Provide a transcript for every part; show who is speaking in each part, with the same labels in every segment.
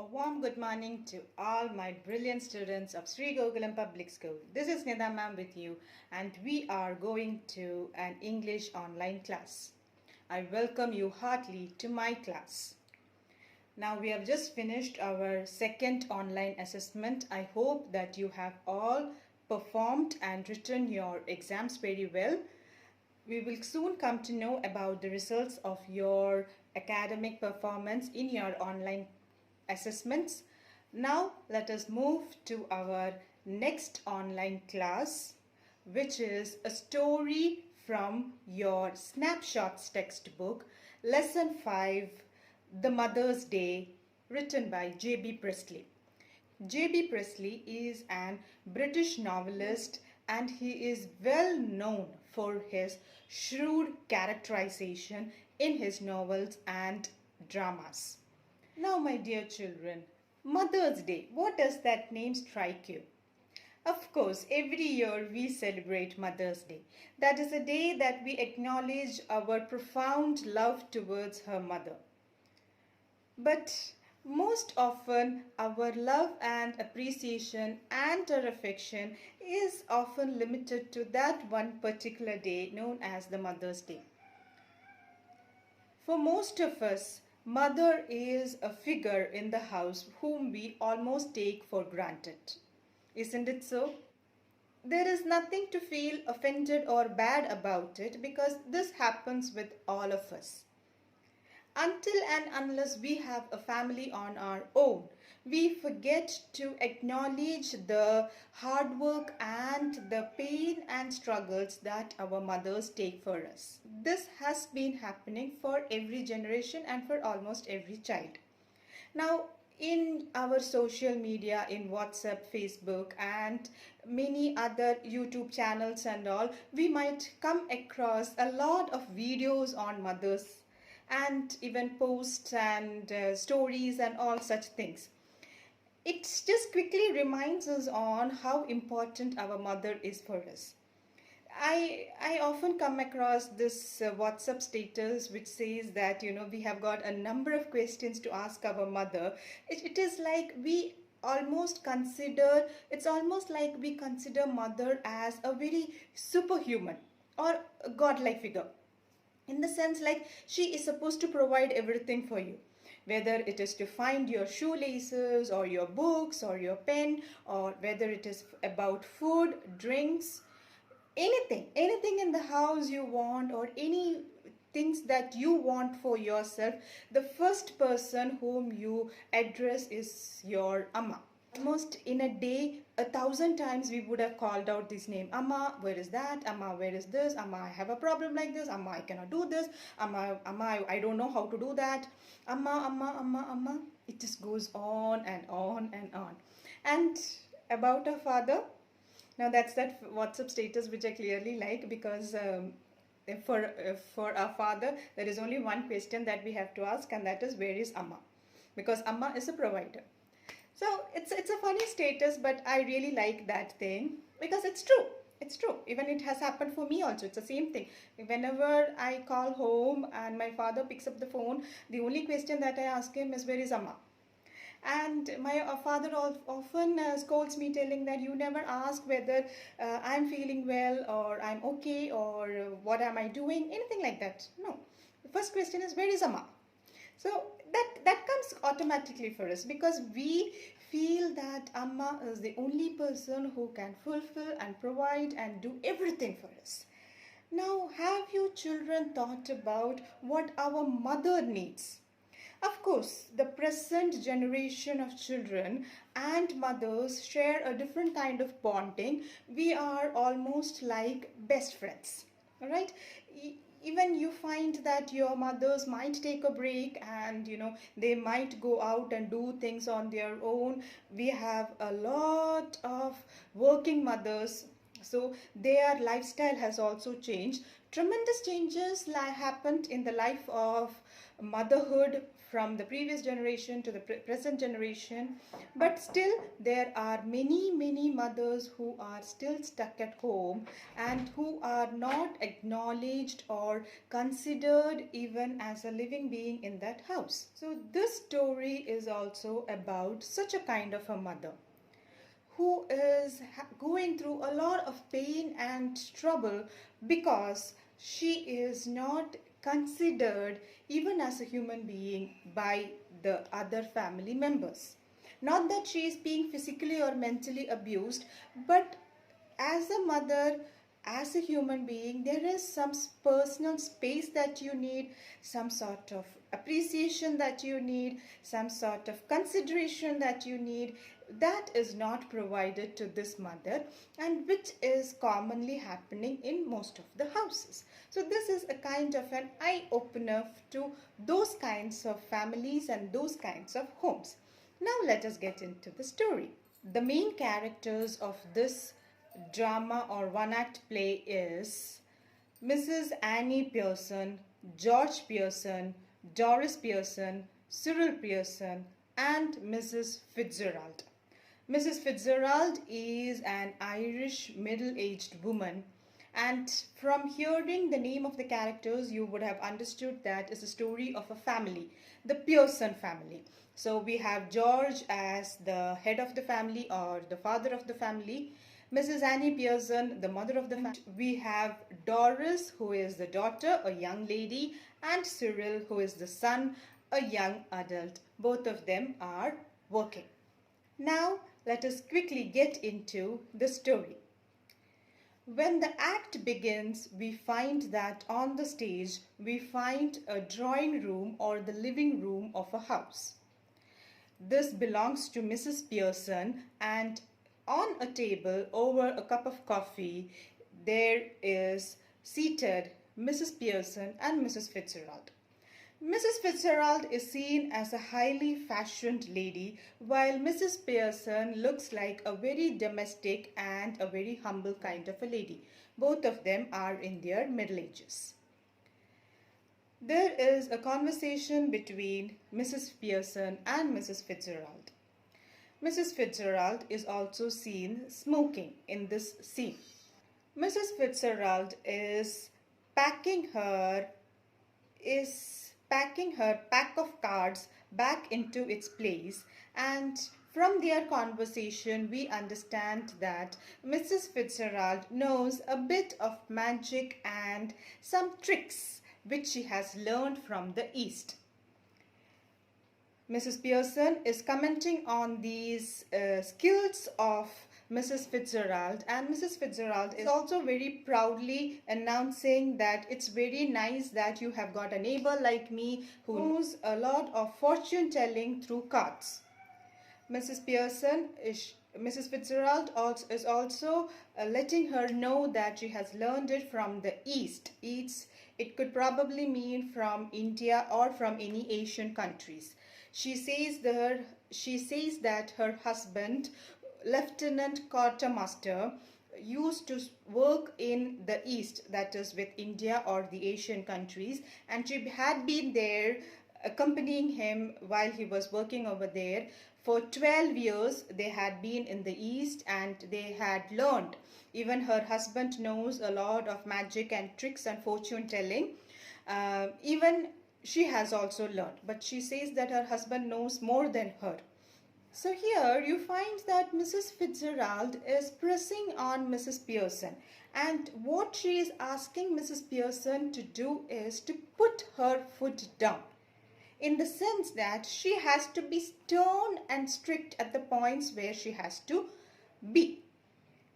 Speaker 1: A warm good morning to all my brilliant students of Sri Gokulam Public School. This is Nida ma'am with you, and we are going to an English online class. I welcome you heartily to my class. Now we have just finished our second online assessment. I hope that you have all performed and written your exams very well. We will soon come to know about the results of your academic performance in your online assessments. Now let us move to our next online class, which is a story from your snapshots textbook, lesson 5, The Mother's Day, written by J.B. Priestley. J.B. Priestley is an British novelist and he is well known for his shrewd characterization in his novels and dramas. Now, my dear children, Mother's Day, what does that name strike you? Of course, every year we celebrate Mother's Day. That is a day that we acknowledge our profound love towards her mother. But most often, our love and appreciation and our affection is often limited to that one particular day known as the Mother's Day. For most of us, mother is a figure in the house whom we almost take for granted. Isn't it so? There is nothing to feel offended or bad about it because this happens with all of us. Until and unless we have a family on our own, we forget to acknowledge the hard work and the pain and struggles that our mothers take for us. This has been happening for every generation and for almost every child. Now, in our social media, in WhatsApp, Facebook, and many other YouTube channels and all, we might come across a lot of videos on mothers and even posts and stories and all such things. It just quickly reminds us on how important our mother is for us. I often come across this WhatsApp status which says that we have got a number of questions to ask our mother. It is like we almost consider, it's almost like we consider mother as a very superhuman or a godlike figure, in the sense like she is supposed to provide everything for you, whether it is to find your shoelaces or your books or your pen, or whether it is about food, drinks, anything in the house you want, or any things that you want for yourself. The first person whom you address is your amma. Almost in a day, 1,000 times we would have called out this name. Amma, where is that? Amma, where is this? Amma, I have a problem like this. Amma, I cannot do this. Amma, I don't know how to do that. Amma, Amma, Amma, Amma. It just goes on and on and on. And about a father, now that's that WhatsApp status which I clearly like, because for our father, there is only one question that we have to ask, and that is, where is Amma? Because Amma is a provider. So it's a funny status, but I really like that thing because it's true. It's true. Even it has happened for me also. It's the same thing. Whenever I call home and my father picks up the phone, the only question that I ask him is, where is Amma? And my father often scolds me, telling that you never ask whether I'm feeling well or I'm okay or what am I doing, anything like that. No. The first question is, where is Amma? So that comes automatically for us because we feel that Amma is the only person who can fulfill and provide and do everything for us. Now, have you children thought about what our mother needs? Of course, the present generation of children and mothers share a different kind of bonding. We are almost like best friends. All right? Even you find that your mothers might take a break and they might go out and do things on their own. We have a lot of working mothers, so their lifestyle has also changed. Tremendous changes happened in the life of motherhood from the previous generation to the present generation, but still there are many mothers who are still stuck at home and who are not acknowledged or considered even as a living being in that house. So this story is also about such a kind of a mother who is going through a lot of pain and trouble because she is not considered even as a human being by the other family members. Not that she is being physically or mentally abused, but as a mother, as a human being, there is some personal space that you need, some sort of appreciation that you need, some sort of consideration that you need, that is not provided to this mother, and which is commonly happening in most of the houses. So this is a kind of an eye opener to those kinds of families and those kinds of homes. Now let us get into the story. The main characters of this drama or one act play is Mrs. Annie Pearson, George Pearson, Doris Pearson, Cyril Pearson, and Mrs. Fitzgerald. Mrs. Fitzgerald is an Irish middle-aged woman, and from hearing the name of the characters you would have understood that is a story of a family, the Pearson family. So we have George as the head of the family or the father of the family, Mrs. Annie Pearson, the mother of the family. We have Doris, who is the daughter, a young lady, and Cyril, who is the son, a young adult. Both of them are working. Now, let us quickly get into the story. When the act begins, we find that on the stage, we find a drawing room or the living room of a house. This belongs to Mrs. Pearson, and on a table over a cup of coffee, there is seated Mrs. Pearson and Mrs. Fitzgerald. Mrs. Fitzgerald is seen as a highly fashioned lady, while Mrs. Pearson looks like a very domestic and a very humble kind of a lady. Both of them are in their middle ages. There is a conversation between Mrs. Pearson and Mrs. Fitzgerald. Mrs. Fitzgerald is also seen smoking in this scene. Mrs. Fitzgerald is packing her pack of cards back into its place, and from their conversation we understand that Mrs. Fitzgerald knows a bit of magic and some tricks which she has learned from the East. Mrs. Pearson is commenting on these skills of Mrs. Fitzgerald, and Mrs. Fitzgerald is also very proudly announcing that it's very nice that you have got a neighbor like me who knows a lot of fortune telling through cards. Mrs. Fitzgerald is also letting her know that she has learned it from the East. It could probably mean from India or from any Asian countries. She says that her husband, Lieutenant Quartermaster, used to work in the East, that is with India or the Asian countries, and she had been there accompanying him while he was working over there. For 12 years they had been in the East and they had learned. Even her husband knows a lot of magic and tricks and fortune telling. Even she has also learned, but she says that her husband knows more than her. So here you find that Mrs. Fitzgerald is pressing on Mrs. Pearson, and what she is asking Mrs. Pearson to do is to put her foot down, in the sense that she has to be stern and strict at the points where she has to be.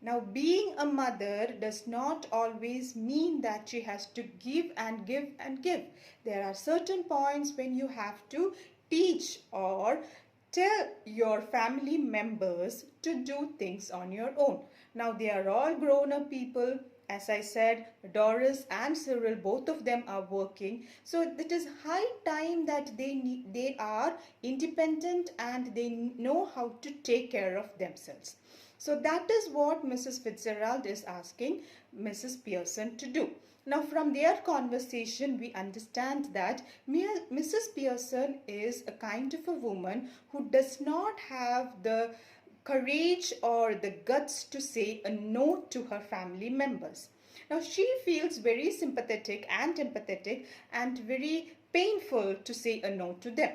Speaker 1: Now, being a mother does not always mean that she has to give and give and give. There are certain points when you have to teach or tell your family members to do things on your own. Now, they are all grown-up people. As I said, Doris and Cyril, both of them are working. So it is high time that they are independent and they know how to take care of themselves. So that is what Mrs. Fitzgerald is asking Mrs. Pearson to do. Now, from their conversation, we understand that Mrs. Pearson is a kind of a woman who does not have the courage or the guts to say a no to her family members. Now, she feels very sympathetic and empathetic and very painful to say a no to them.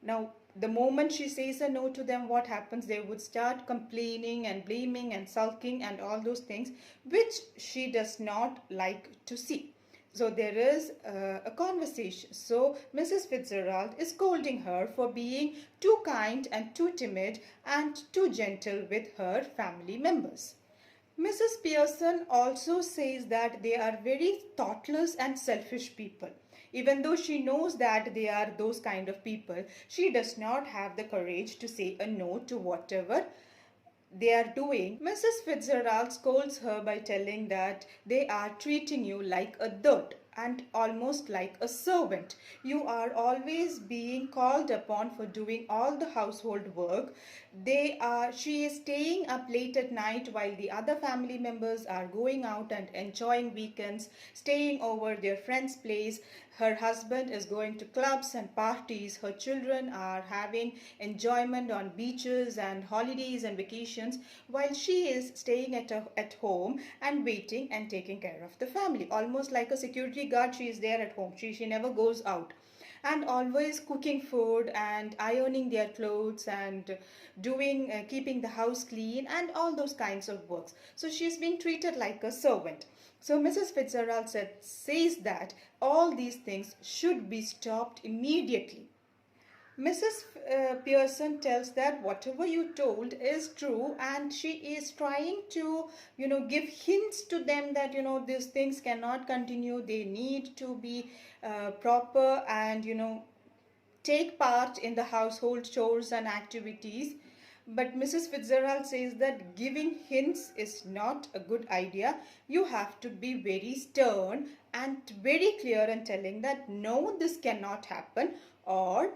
Speaker 1: Now, the moment she says a no to them, what happens? They would start complaining and blaming and sulking and all those things, which she does not like to see. So there is a conversation. So Mrs. Fitzgerald is scolding her for being too kind and too timid and too gentle with her family members. Mrs. Pearson also says that they are very thoughtless and selfish people. Even though she knows that they are those kind of people, she does not have the courage to say a no to whatever they are doing. Mrs. Fitzgerald scolds her by telling that they are treating you like a dirt and almost like a servant. You are always being called upon for doing all the household work. She is staying up late at night while the other family members are going out and enjoying weekends, staying over their friend's place. Her husband is going to clubs and parties. Her children are having enjoyment on beaches and holidays and vacations, while she is staying at home and waiting and taking care of the family. Almost like a security guard, she is there at home. She never goes out. And always cooking food and ironing their clothes and keeping the house clean and all those kinds of works. So she's being treated like a servant. So Mrs. Fitzgerald says that all these things should be stopped immediately. Mrs. Pearson tells that whatever you told is true, and she is trying to, give hints to them that, these things cannot continue. They need to be proper and, take part in the household chores and activities. But Mrs. Fitzgerald says that giving hints is not a good idea. You have to be very stern and very clear in telling that no, this cannot happen, or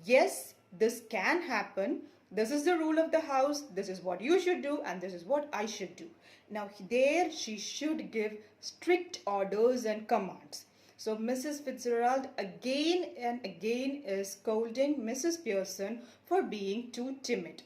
Speaker 1: yes, this can happen. This is the rule of the house. This is what you should do, and this is what I should do. Now, there she should give strict orders and commands. So Mrs. Fitzgerald again and again is scolding Mrs. Pearson for being too timid.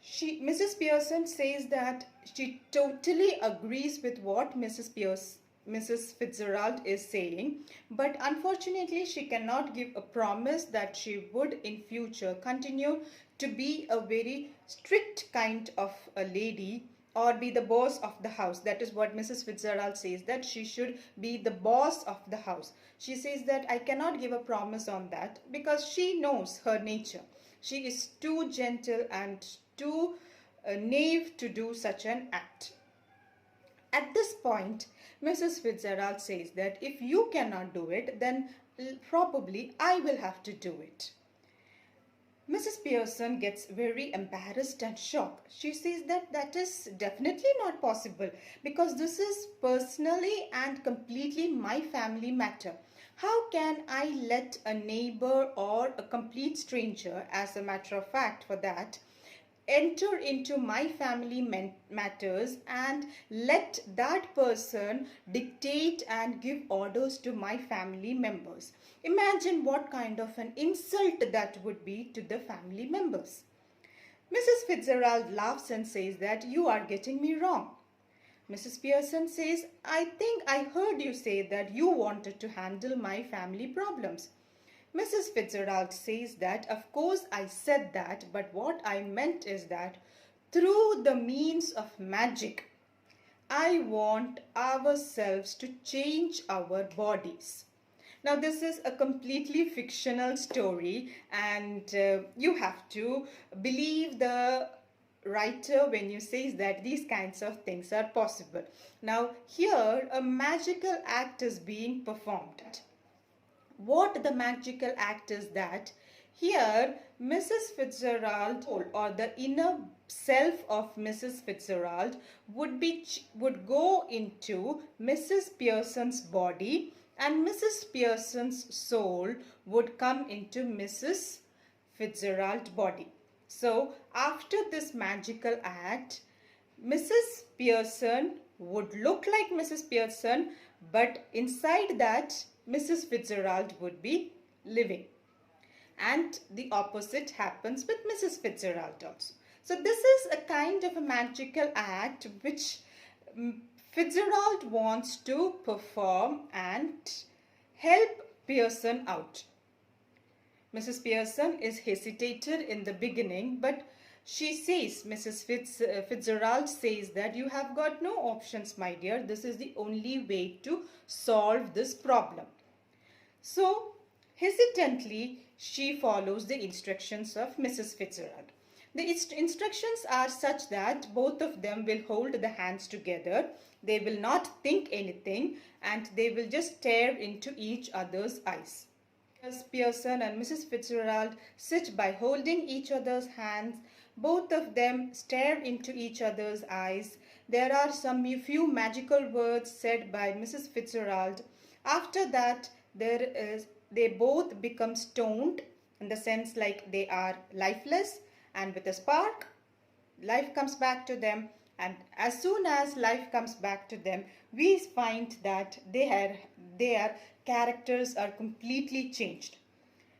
Speaker 1: Mrs. Pearson says that she totally agrees with what Mrs. Fitzgerald is saying, but unfortunately she cannot give a promise that she would in future continue to be a very strict kind of a lady or be the boss of the house. That is what Mrs. Fitzgerald says, that she should be the boss of the house. She says that I cannot give a promise on that because she knows her nature. She is too gentle and too naive to do such an act. At this point, Mrs. Fitzgerald says that if you cannot do it, then probably I will have to do it. Mrs. Pearson gets very embarrassed and shocked. She says that that is definitely not possible because this is personally and completely my family matter. How can I let a neighbor or a complete stranger, as a matter of fact for that, enter into my family matters and let that person dictate and give orders to my family members? Imagine what kind of an insult that would be to the family members. Mrs. Fitzgerald laughs and says that you are getting me wrong. Mrs. Pearson says, I think I heard you say that you wanted to handle my family problems. Mrs. Fitzgerald says that, of course I said that, but what I meant is that through the means of magic, I want ourselves to change our bodies. Now, this is a completely fictional story, and you have to believe the writer when you say that these kinds of things are possible. Now, here a magical act is being performed. What the magical act is that here Mrs. Fitzgerald, or the inner self of Mrs. Fitzgerald, would go into Mrs. Pearson's body, and Mrs. Pearson's soul would come into Mrs. Fitzgerald's body. So after this magical act, Mrs. Pearson would look like Mrs. Pearson, but inside that, Mrs. Fitzgerald would be living. And the opposite happens with Mrs. Fitzgerald also. So this is a kind of a magical act which Fitzgerald wants to perform and help Pearson out. Mrs. Pearson is hesitated in the beginning, but she says, Fitzgerald says that you have got no options, my dear. This is the only way to solve this problem. So, hesitantly, she follows the instructions of Mrs. Fitzgerald. The instructions are such that both of them will hold the hands together. They will not think anything and they will just stare into each other's eyes. As Pearson and Mrs. Fitzgerald sit by holding each other's hands, both of them stare into each other's eyes. There are few magical words said by Mrs. Fitzgerald. After that, they both become stoned, in the sense like they are lifeless, and with a spark, life comes back to them. And as soon as life comes back to them, we find that their characters are completely changed.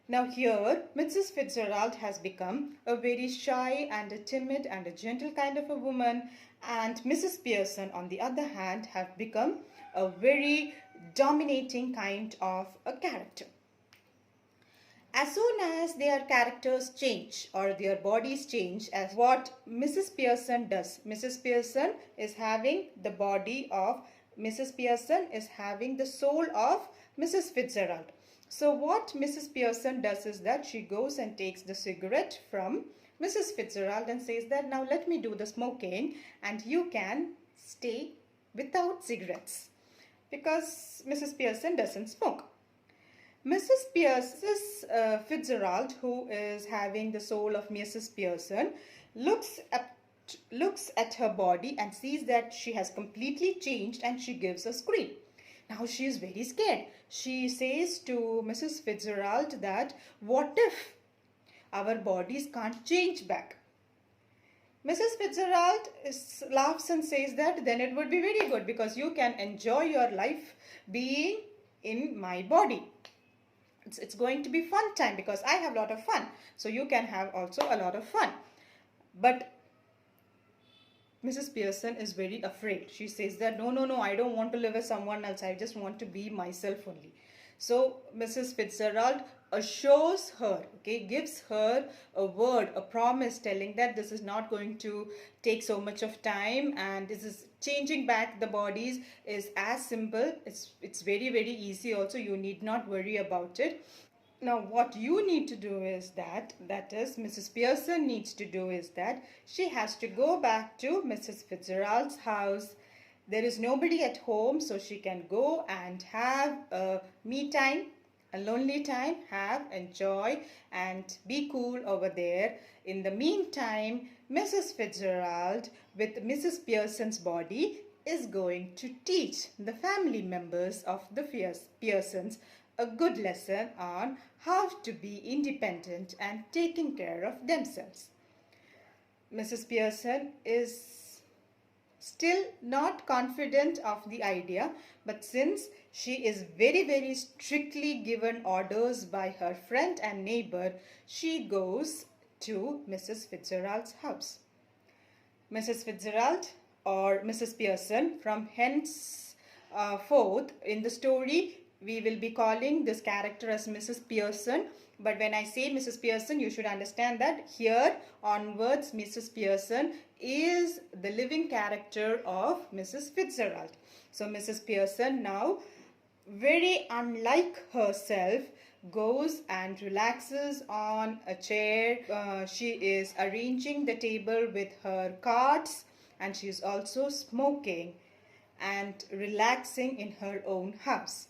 Speaker 1: Now here, Mrs. Fitzgerald has become a very shy and a timid and a gentle kind of a woman, and Mrs. Pearson, on the other hand, have become a very dominating kind of a character. As soon as their characters change or their bodies change, as what Mrs. Pearson does, Mrs. Pearson is having the body of Mrs. Pearson is having the soul of Mrs. Fitzgerald. So what Mrs. Pearson does is that she goes and takes the cigarette from Mrs. Fitzgerald and says that now let me do the smoking and you can stay without cigarettes, because Mrs. Pearson doesn't smoke. Mrs. Fitzgerald, who is having the soul of Mrs. Pearson, looks at her body and sees that she has completely changed, and she gives a scream. Now she is very scared. She says to Mrs. Fitzgerald that what if our bodies can't change back? Mrs. Fitzgerald laughs and says that then it would be very good, because you can enjoy your life being in my body. It's going to be fun time because I have a lot of fun. So you can have also a lot of fun. But Mrs. Pearson is very afraid. She says that no, I don't want to live with someone else. I just want to be myself only. So Mrs. Fitzgerald assures her, gives her a word, a promise, telling that this is not going to take so much of time, and this is changing back the bodies is as simple. It's very, very easy also. You need not worry about it. Now what you need to do is that is Mrs. Pearson needs to do is that she has to go back to Mrs. Fitzgerald's house. There is nobody at home, so she can go and have a me time, a lonely time, enjoy and be cool over there. In the meantime, Mrs. Fitzgerald with Mrs. Pearson's body is going to teach the family members of the Pearsons a good lesson on how to be independent and taking care of themselves. Mrs. Pearson is still not confident of the idea, but since she is very, very strictly given orders by her friend and neighbor, she goes to Mrs. Fitzgerald's house. Mrs. Fitzgerald or Mrs. Pearson, from henceforth in the story, we will be calling this character as Mrs. Pearson. But when I say Mrs. Pearson, you should understand that here onwards, Mrs. Pearson is the living character of Mrs. Fitzgerald. So Mrs. Pearson now, very unlike herself, goes and relaxes on a chair. She is arranging the table with her cards, and she is also smoking and relaxing in her own house.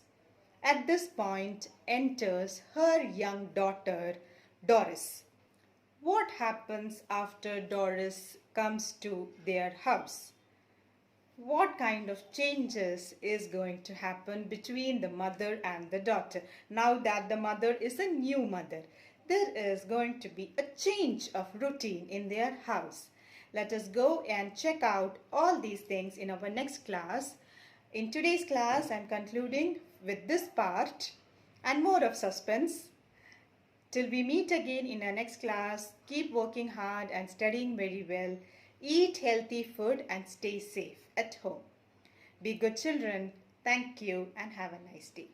Speaker 1: At this point enters her young daughter, Doris. What happens after Doris comes to their house? What kind of changes is going to happen between the mother and the daughter? Now that the mother is a new mother, there is going to be a change of routine in their house. Let us go and check out all these things in our next class. In today's class, I'm concluding with this part and more of suspense. Till we meet again in our next class, keep working hard and studying very well. Eat healthy food and stay safe at home. Be good children. Thank you and have a nice day.